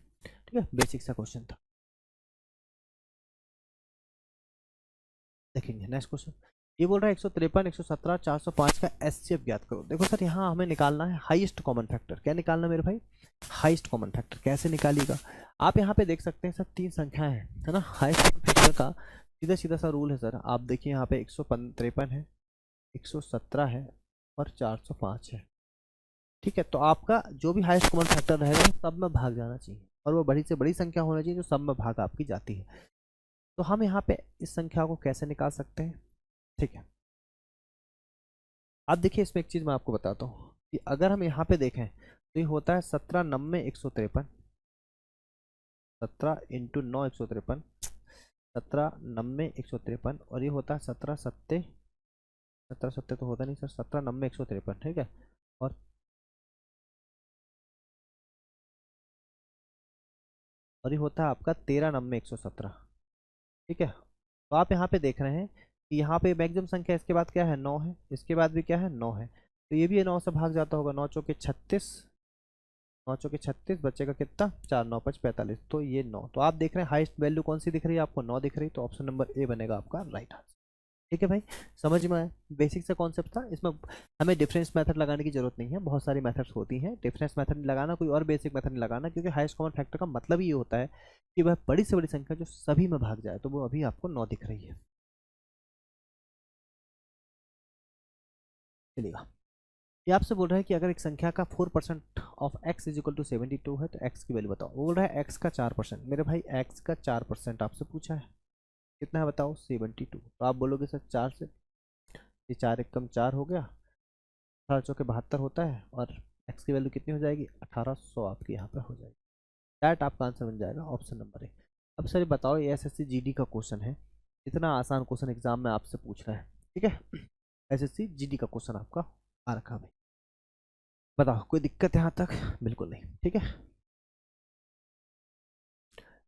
ठीक है, बेसिक सा क्वेश्चन था। देखेंगे नेक्स्ट क्वेश्चन। ये बोल रहा है 153, 117, 405 का एचसीएफ ज्ञात करो। देखो सर यहाँ हमें निकालना है हाईएस्ट कॉमन फैक्टर। क्या निकालना मेरे भाई, हाईएस्ट कॉमन फैक्टर। कैसे निकालिएगा, आप यहाँ पे देख सकते हैं सर 3 संख्याएं हैं, है ना। हाईएस्ट कॉमन फैक्टर का सीधा सीधा सा रूल है सर, आप देखिए यहाँ पे 153 है, 117 है और 405 है। ठीक है, तो आपका जो भी हाईएस्ट कॉमन फैक्टर रहेगा सब में भाग जाना चाहिए, और वो बड़ी से बड़ी संख्या होना चाहिए जो सब में भाग आपकी जाती है। तो हम यहाँ पे इस संख्या को कैसे निकाल सकते हैं, ठीक है। अब देखिए इसमें एक चीज़ मैं आपको बताता हूँ कि अगर हम यहाँ पे देखें तो ये होता है 17 90 153, 17 × 9 153, 17 90 153, और ये होता है 17 सत्ते तो होता नहीं सर, 17 90 153, ठीक है। और ये होता है आपका 13 90 117, ठीक है। तो आप यहाँ पे देख रहे हैं कि यहाँ पे मैक्सिमम संख्या इसके बाद क्या है, 9 है, इसके बाद भी क्या है, 9 है, तो ये भी 9 से भाग जाता होगा, 9 चौके 36, 9 चौके 36, बचेगा कितना, 4 9 5 45, तो ये 9। तो आप देख रहे हैं हाईएस्ट वैल्यू कौन सी दिख रही है आपको, 9 दिख रही है, तो ऑप्शन नंबर ए बनेगा आपका राइट आंसर। ठीक है भाई, समझ में आया, बेसिक सा कॉन्सेप्ट था। इसमें हमें डिफरेंस मेथड लगाने की जरूरत नहीं है, बहुत सारी मेथड्स होती हैं, डिफरेंस मेथड नहीं लगाना, कोई और बेसिक मेथड नहीं लगाना, क्योंकि हाईएस्ट कॉमन फैक्टर का मतलब ही ये होता है कि वह बड़ी से बड़ी संख्या जो सभी में भाग जाए, तो वो अभी आपको 9 दिख रही है। चलिएगा, ये आपसे बोल रहा है कि अगर एक संख्या का 4% of x is equal to 72 है तो x की वैल्यू बताओ। वो बोल रहा है x का 4%, मेरे भाई x का 4% आपसे पूछा है, कितना है बताओ, 72। तो आप बोलोगे सर 4 से, ये 4 एक कम 4 हो गया, 4 चौके 72 होता है, और एक्स की वैल्यू कितनी हो जाएगी 1800 आपकी यहाँ पे हो जाएगी। दैट आपका आंसर बन जाएगा ऑप्शन नंबर ए। अब सर ये बताओ, ये एसएससी जीडी का क्वेश्चन है, इतना आसान क्वेश्चन एग्जाम में आपसे पूछ रहा है, ठीक है। एसएससी जीडी का क्वेश्चन आपका आ रखा भाई, बताओ कोई दिक्कत यहाँ तक? बिल्कुल नहीं, ठीक है।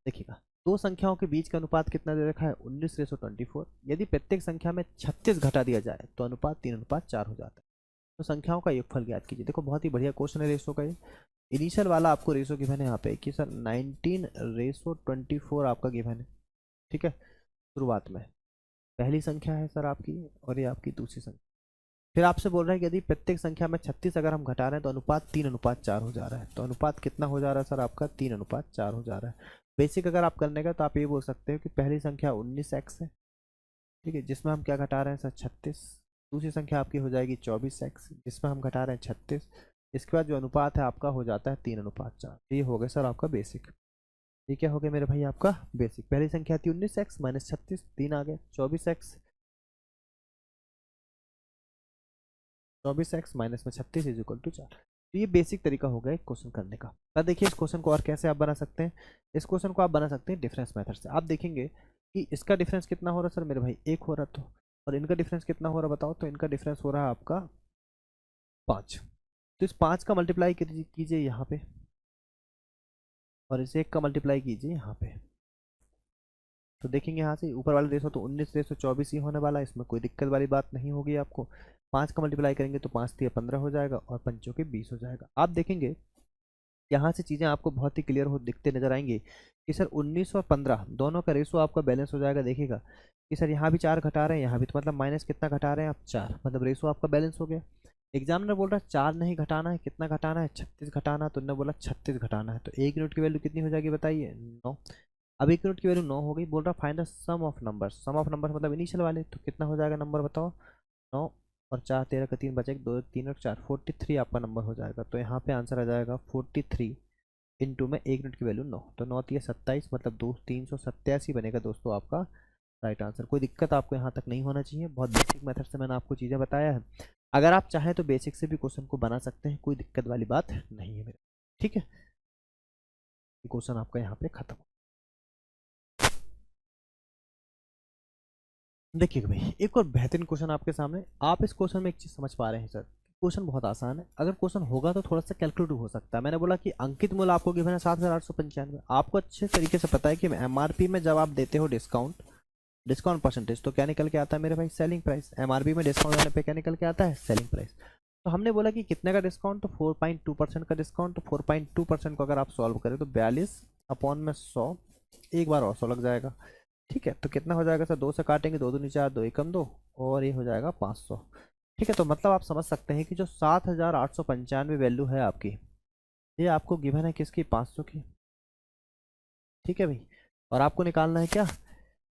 देखिएगा, दो संख्याओं के बीच का अनुपात कितना दे रखा है 19:24। यदि प्रत्येक संख्या में 36 घटा दिया जाए तो अनुपात 3:4 हो जाता है। तो संख्याओं का योगफल ज्ञात कीजिए। देखो बहुत ही बढ़िया क्वेश्चन है रेशो का ये। इनिशियल वाला आपको रेशो गिवन है यहाँ पे कि सर 19:24 आपका गिवन है, ठीक है। शुरुआत में पहली संख्या है सर आपकी, और ये आपकी दूसरी संख्या। फिर आपसे बोल रहा है कि यदि प्रत्येक संख्या में 36 अगर हम घटा रहे हैं तो अनुपात 3:4 हो जा रहा है। तो अनुपात कितना हो जा रहा है सर आपका 3:4 हो जा रहा है। बेसिक अगर आप करने का तो आप ये बोल सकते हो कि पहली संख्या 19x है, ठीक है, जिसमें हम क्या घटा रहे हैं सर 36। दूसरी संख्या आपकी हो जाएगी 24x, जिसमें हम घटा रहे हैं 36। इसके बाद जो अनुपात है आपका हो जाता है 3:4। ये हो गया सर आपका बेसिक। ये क्या हो गया मेरे भाई आपका बेसिक। पहली संख्या थी 19x माइनस 36, 3 आ गया 24x, 24x माइनस में 36 इज इक्वल टू 4। तो ये बेसिक तरीका हो गया एक क्वेश्चन करने का। अब देखिए इस क्वेश्चन को और कैसे आप बना सकते हैं। इस क्वेश्चन को आप बना सकते हैं डिफरेंस मेथड से। आप देखेंगे कि इसका डिफरेंस कितना हो रहा है सर मेरे भाई 1 हो रहा, तो और इनका डिफरेंस कितना हो रहा बताओ। तो इनका डिफरेंस हो रहा है आपका 5। तो इस 5 का मल्टीप्लाई कीजिए यहाँ पे, और इस 1 का मल्टीप्लाई कीजिए यहाँ पे। तो देखेंगे यहाँ से ऊपर वाला रेशो तो 19:24 ही होने वाला है, इसमें कोई दिक्कत वाली बात नहीं होगी आपको। 5 का मल्टीप्लाई करेंगे तो 5 3 15 हो जाएगा, और 5 के 20 हो जाएगा। आप देखेंगे यहाँ से चीज़ें आपको बहुत ही क्लियर हो दिखते नजर आएंगे कि सर 19 और 15 दोनों का रेशो आपका बैलेंस हो जाएगा। देखिएगा कि सर यहाँ भी 4 घटा रहे हैं, यहाँ भी, तो मतलब माइनस कितना घटा रहे हैं आप 4, मतलब रेशो आपका बैलेंस हो गया। एग्जामिनर बोल रहा है 4 नहीं घटाना है, कितना घटाना है 36 घटाना है, तो उन्होंने बोला 36 घटाना है। तो 1 यूनिट की वैल्यू कितनी हो जाएगी बताइए 9। अब 1 यूनिट की वैल्यू 9 हो गई। बोल रहा find the sum of number, sum of number मतलब इनिशियल वाले, तो कितना हो जाएगा नंबर बताओ। 9 और 4 13 का 3 बचेगा, 2 3 और 4 43 आपका नंबर हो जाएगा। तो यहाँ पे आंसर आ जाएगा 43 इंटू में 1 यूनिट की वैल्यू 9, तो 9 3 27, मतलब 387 बनेगा दोस्तों आपका राइट आंसर। कोई दिक्कत आपको यहाँ तक नहीं होना चाहिए। बहुत बेसिक मेथड से मैंने आपको चीज़ें बताया है। अगर आप चाहें तो बेसिक से भी क्वेश्चन को बना सकते हैं, कोई दिक्कत वाली बात नहीं है मेरे, ठीक है। क्वेश्चन आपका यहाँ पे खत्म। देखिए भाई एक और बेहतरीन क्वेश्चन आपके सामने। आप इस क्वेश्चन में एक चीज़ समझ पा रहे हैं सर, क्वेश्चन बहुत आसान है। अगर क्वेश्चन होगा तो थोड़ा सा कैलकुलेटिव हो सकता है। मैंने बोला कि अंकित मूल्य आपको गिवन है 7,895। आपको अच्छे तरीके से पता है कि एमआरपी में जब आप देते हो डिस्काउंट, डिस्काउंट परसेंटेज, तो क्या निकल के आता है मेरे भाई सेलिंग प्राइस। एमआरपी में डिस्काउंट देने पे क्या निकल के आता है सेलिंग प्राइस। तो हमने बोला कि कितने का डिस्काउंट, तो 4.2% का डिस्काउंट। तो 4.2% को अगर आप सॉल्व करें तो 42 अपॉन में 100, एक बार और 100 लग जाएगा, ठीक है। तो कितना हो जाएगा सर, 2 से काटेंगे, 2 दूनी 4, 2 एकम 2, और ये हो जाएगा 500, ठीक है। तो मतलब आप समझ सकते हैं कि जो 7,895 वैल्यू है आपकी, ये आपको गिवन है किसकी 500 की, ठीक है भाई। और आपको निकालना है क्या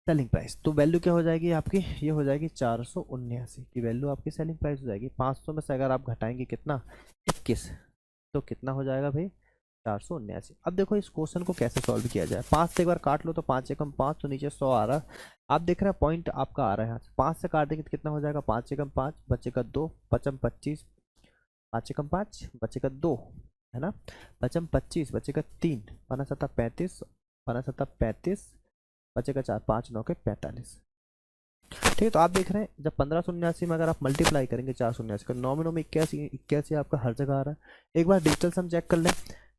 सेलिंग प्राइस। तो वैल्यू क्या हो जाएगी आपकी, ये हो जाएगी 479 की वैल्यू आपकी सेलिंग प्राइस हो जाएगी। 500 में से अगर आप घटाएंगे कितना 21, तो कितना हो जाएगा भाई 479। अब देखो इस क्वेश्चन को कैसे सॉल्व किया जाए। 5 से एक बार काट लो तो 5 एकम 5, तो नीचे 100 आ रहा है। आप देख रहे हैं पॉइंट आपका आ रहा है यहाँ से। 5 से काट देंगे तो कितना हो जाएगा 5 एकम 5 बचेगा 2, पचम 25, 5 एकम 5 बचेगा 2, है ना। पचम 25 बचेगा 3, 5 सत्ता 35, 5 सत्ता 35 बचेगा 4, 5 9 के 45, ठीक है। तो आप देख रहे हैं जब 1579 में अगर आप मल्टीप्लाई करेंगे 479 का, 9 में 9 में 81, 81 आपका हर जगह आ रहा है। एक बार डिजिटल सम चेक कर लें।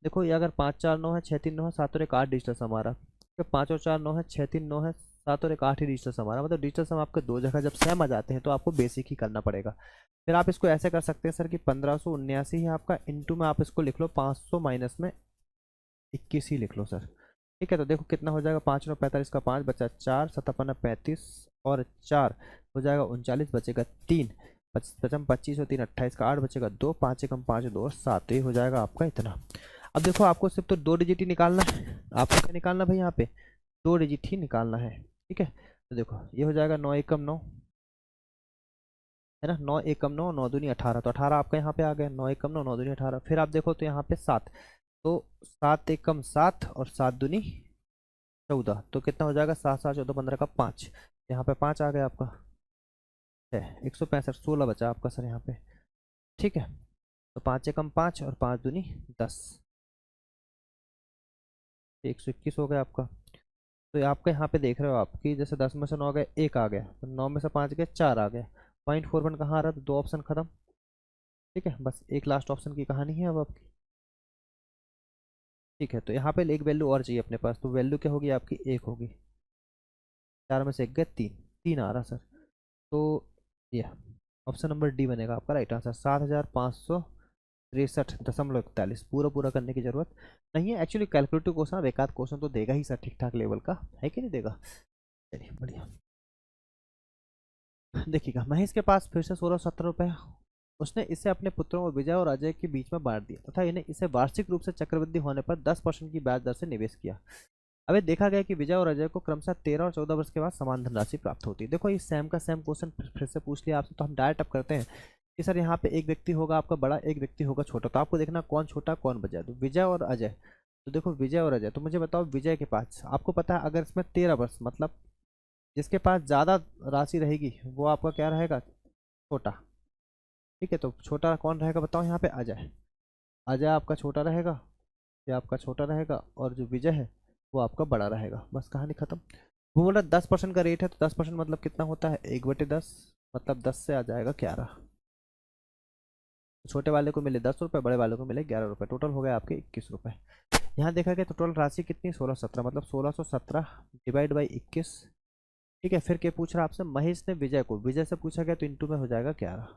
देखो ये अगर 5 4 9 है, 6 3 9 है, 7 और 1 8 डिजिटल सम आ रहा है। 5 और 4 9 है, 6 3 9 है, 7 और 1 8 ही डिजिटल सम आ रहा है। मतलब डिजिटल सम आपके दो जगह जब सेम आ जाते हैं तो आपको बेसिक ही करना पड़ेगा। फिर आप इसको ऐसे कर सकते हैं सर कि 1579 है आपका, इंटू में आप इसको लिख लो 500 माइनस में 21 ही लिख लो सर, ठीक है। तो देखो कितना हो जाएगा 5 9 45 का 5 बचा 4, 7 35 और 4 हो जाएगा 39, बचेगा 3, पचम 25 और 3 28 का 8 बचेगा 2, 5 एकम 5 2 और 7, ये हो जाएगा आपका इतना। अब देखो आपको सिर्फ तो 2 डिजिट ही निकालना है। आपको क्या निकालना भाई यहाँ पे 2 डिजिट ही निकालना है, ठीक है। तो देखो ये हो जाएगा 9 एकम 9, है ना। 9 एकम 9, 9 दूनी 18, तो 18 आपका यहाँ पे आ गया। 9 एकम 9, 9 दूनी 18। फिर आप देखो तो यहाँ पे 7, तो 7 एकम 7 और 7 दूनी 14, तो कितना हो जाएगा 7 7 14 15 का 5, यहाँ पे 5 आ गया आपका है 165, 16 बचा आपका सर यहाँ पे, ठीक है। तो 5 एकम 5 और 5 दूनी 10, 121 हो गया आपका। तो ये आपका यहाँ पे देख रहे हो आपकी, जैसे 10 में से 9 गए, 1 आ गया, तो 9 में से 5 गए, 4 आ गया। 0.41 कहाँ आ रहा, तो 2 ऑप्शन खत्म। ठीक है, बस एक लास्ट ऑप्शन की कहानी है अब आपकी। ठीक है, तो यहाँ पे एक वैल्यू और चाहिए अपने पास, तो वैल्यू क्या होगी आपकी, 1 होगी। 4 में से 1 गए, 3, 3 आ रहा सर। तो यह ऑप्शन नंबर डी बनेगा आपका राइट आंसर। 7,563.41। पूरा पूरा करने की जरूरत नहीं है एक्चुअली। कैलकुलेटिव क्वेश्चन, एक आध क्वेश्चन तो देगा ही सर ठीक ठाक लेवल का, है कि नहीं देगा। चलिए बढ़िया। देखिएगा, महेश के पास फिर से 1617 रुपये। उसने इसे अपने पुत्रों और विजय और अजय के बीच में बांट दिया तथा इन्हें इसे वार्षिक रूप से चक्रवृद्धि होने पर 10% की ब्याज दर से निवेश किया। अब ये देखा गया कि विजय और अजय को क्रमशः 13 और 14 वर्ष के बाद समान धनराशि प्राप्त होती है। देखो ये सेम का सेम क्वेश्चन फिर से पूछ लिया आपसे, तो हम डायरेक्ट अप करते हैं कि सर यहाँ पे एक व्यक्ति होगा आपका बड़ा, एक व्यक्ति होगा छोटा, तो आपको देखना कौन छोटा कौन बचा। तो विजय और अजय, तो देखो विजय और अजय, तो मुझे बताओ विजय के पास, आपको पता है अगर इसमें 13 वर्ष, मतलब जिसके पास ज़्यादा राशि रहेगी वो आपका क्या रहेगा, छोटा। ठीक है, तो छोटा कौन रहेगा बताओ यहाँ पे, अजय। अजय आपका छोटा रहेगा, ये आपका छोटा रहेगा, और जो विजय है वो आपका बड़ा रहेगा। बस कहानी खत्म। वो बोला 10% का रेट है, तो 10% मतलब कितना होता है, 1/10, मतलब 10 से आ जाएगा 11। छोटे वाले को मिले 10 रुपये, बड़े वाले को मिले 11 रुपये, टोटल हो गया आपके 21 रुपये। यहाँ देखा गया तो टोटल राशि कितनी, 1617, मतलब 1617 डिवाइड बाई 21। ठीक है, फिर क्या पूछ रहा आपसे, महेश ने विजय को, विजय से पूछा गया तो इंटू में हो जाएगा 11।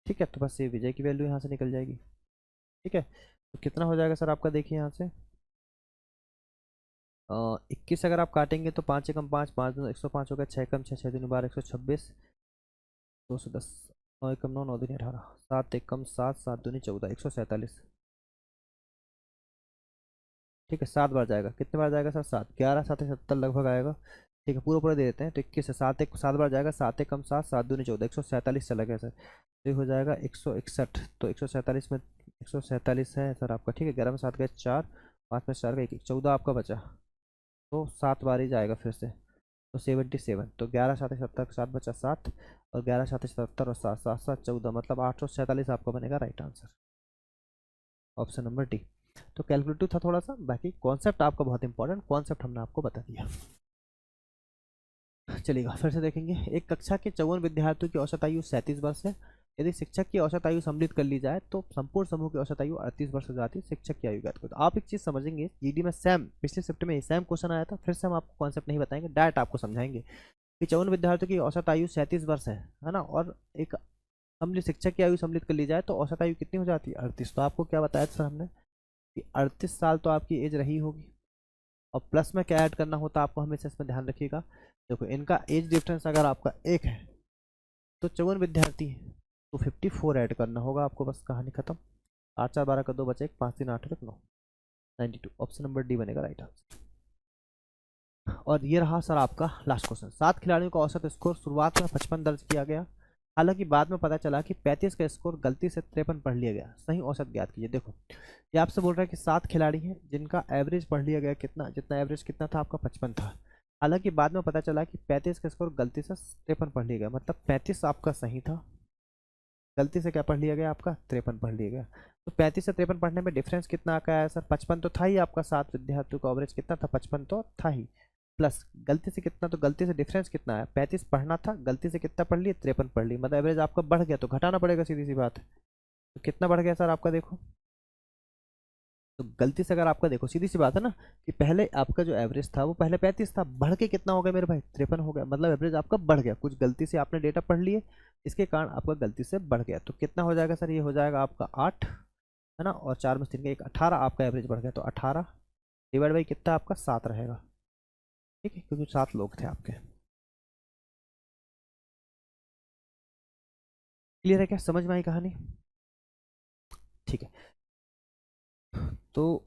ठीक है, तो बस ये विजय की वैल्यू यहाँ से निकल जाएगी। ठीक है, तो कितना हो जाएगा सर आपका, देखिए यहाँ से 21 अगर आप काटेंगे तो 5 एकम 5, 5 दूनी 105 हो गया, 6 एकम 6, 6 दूनी 12, 126, 210, 9 एकम 9, 9 दूनी 18, 7 एकम 7, 7 दूनी 14, 147। ठीक है, 7 बार जाएगा, कितने बार जाएगा सर, 7, 11 7 70 लगभग आएगा। ठीक है, पूरा पूरा दे देते हैं, तो 21 से 7 बार जाएगा, 7 एकम 7, 7 दूनी 14, 147 चला गया सर। तो ये हो जाएगा 161, तो 147 में 147 है सर आपका। ठीक है, 11 में 7 गए 4, 5 में 4 गए 1, 14 आपका बचा, तो 7 बार ही जाएगा फिर से, तो 77। तो 11 7 70, 7 बचा 7, और 11 7 77 और 7 7 7 14, मतलब 847 आपका बनेगा right answer, option number D. तो कैलकुलेटिव था थोड़ा सा, बाकी कॉन्सेप्ट आपका बहुत इंपॉर्टेंट, कॉन्सेप्ट हमने आपको बता दिया। चलिएगा फिर से देखेंगे। एक कक्षा के 54 विद्यार्थियों की औसत आयु 37 वर्ष है। यदि शिक्षक की औसत आयु सम्मिलित कर ली जाए तो संपूर्ण समूह की औसत आयु 38 वर्ष हो जाती है। शिक्षक की आयु ज्ञात करो। तो आप एक चीज़ समझेंगे, जीडी में सेम पिछले शिफ्ट में सेम क्वेश्चन आया था, फिर से हम आपको कॉन्सेप्ट नहीं बताएंगे, डायरेक्ट आपको समझाएंगे कि 54 विद्यार्थियों की औसत आयु 37 वर्ष है ना, और एक सम्मिलित शिक्षक की आयु सम्मिलित कर ली जाए तो औसत आयु कितनी हो जाती है, 38। तो आपको क्या बताया था सर हमने कि 38 साल तो आपकी एज रही होगी, और प्लस में क्या ऐड करना होता है आपको हमेशा इसमें ध्यान रखिएगा। देखो इनका एज डिफरेंस अगर आपका 1 है तो 54 विद्यार्थी है तो 54 ऐड करना होगा आपको, बस कहानी खत्म। 8 4 12 का 2 बचे, 5 3 8 और 9, 92। ऑप्शन नंबर डी बनेगा राइट आंसर। और ये रहा सर आपका लास्ट क्वेश्चन। 7 खिलाड़ियों का औसत स्कोर शुरुआत में 55 दर्ज किया गया, हालांकि बाद में पता चला कि 35 का स्कोर गलती से 53 पढ़ लिया गया। सही औसत ज्ञात कीजिए। देखो ये आपसे बोल रहा है कि 7 खिलाड़ी हैं जिनका एवरेज पढ़ लिया गया, कितना, जितना एवरेज कितना था आपका 55 था, हालांकि बाद में पता चला कि 35 का स्कोर गलती से 53 पढ़ लिया गया, मतलब 35 आपका सही था, गलती से क्या पढ़ लिया गया आपका 53 पढ़ लिया गया। तो 35 से 53 पढ़ने में डिफरेंस कितना आ गया सर, 55 तो था ही आपका, 7 विद्यार्थियों का एवरेज कितना था, 55 तो था ही, प्लस गलती से कितना, तो गलती से डिफरेंस कितना है, 35 पढ़ना था, गलती से कितना पढ़ लिए, 53 पढ़ लिए, मतलब एवरेज आपका बढ़ गया, तो घटाना पड़ेगा, सीधी सी बात है। तो कितना बढ़ गया सर आपका, देखो तो गलती से अगर आपका, देखो सीधी सी बात है ना कि पहले आपका जो एवरेज था वो पहले 35 था, बढ़ के कितना हो गया मेरे भाई, 53 हो गया, मतलब एवरेज आपका बढ़ गया, कुछ गलती से आपने डेटा पढ़ लिए, इसके कारण आपका गलती से बढ़ गया। तो कितना हो जाएगा सर, ये हो जाएगा आपका 8 है ना, और 4 में 3 का 1, 18 आपका एवरेज बढ़ गया, तो 18 डिवाइड बाई कितना आपका 7 रहेगा। ठीक है, क्योंकि 7 लोग थे आपके। क्लियर है क्या, समझ में आई कहानी। ठीक है, तो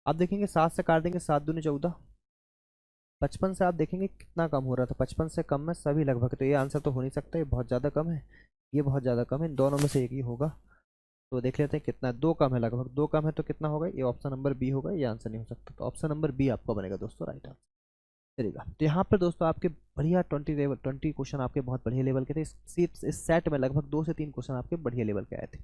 आप देखेंगे 7 से काट देंगे, 7 दूनी 14, 55 से आप देखेंगे कितना कम हो रहा था, 55 से कम में सभी लगभग, तो ये आंसर तो हो नहीं सकता, ये बहुत ज़्यादा कम है, ये बहुत ज़्यादा कम है, दोनों में से एक ही होगा। तो देख लेते हैं कितना, 2 कम है, लगभग 2 कम है, तो कितना होगा, ये ऑप्शन नंबर बी होगा, ये आंसर नहीं हो सकता, तो ऑप्शन नंबर बी आपका बनेगा दोस्तों राइट आंसर। चलेगा। तो यहाँ पर दोस्तों आपके बढ़िया 20 क्वेश्चन आपके बहुत बढ़िया लेवल के थे। इस सेट में लगभग 2 से 3 क्वेश्चन आपके बढ़िया लेवल के आए थे।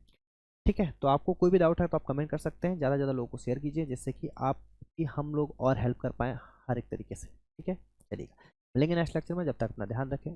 ठीक है, तो आपको कोई भी डाउट है तो आप कमेंट कर सकते हैं, ज़्यादा से ज़्यादा लोगों को शेयर कीजिए जिससे कि आपकी हम लोग और हेल्प कर पाएँ हर एक तरीके से। ठीक है, चलिएगा, मिलेंगे नेक्स्ट लेक्चर में, जब तक अपना ध्यान रखें।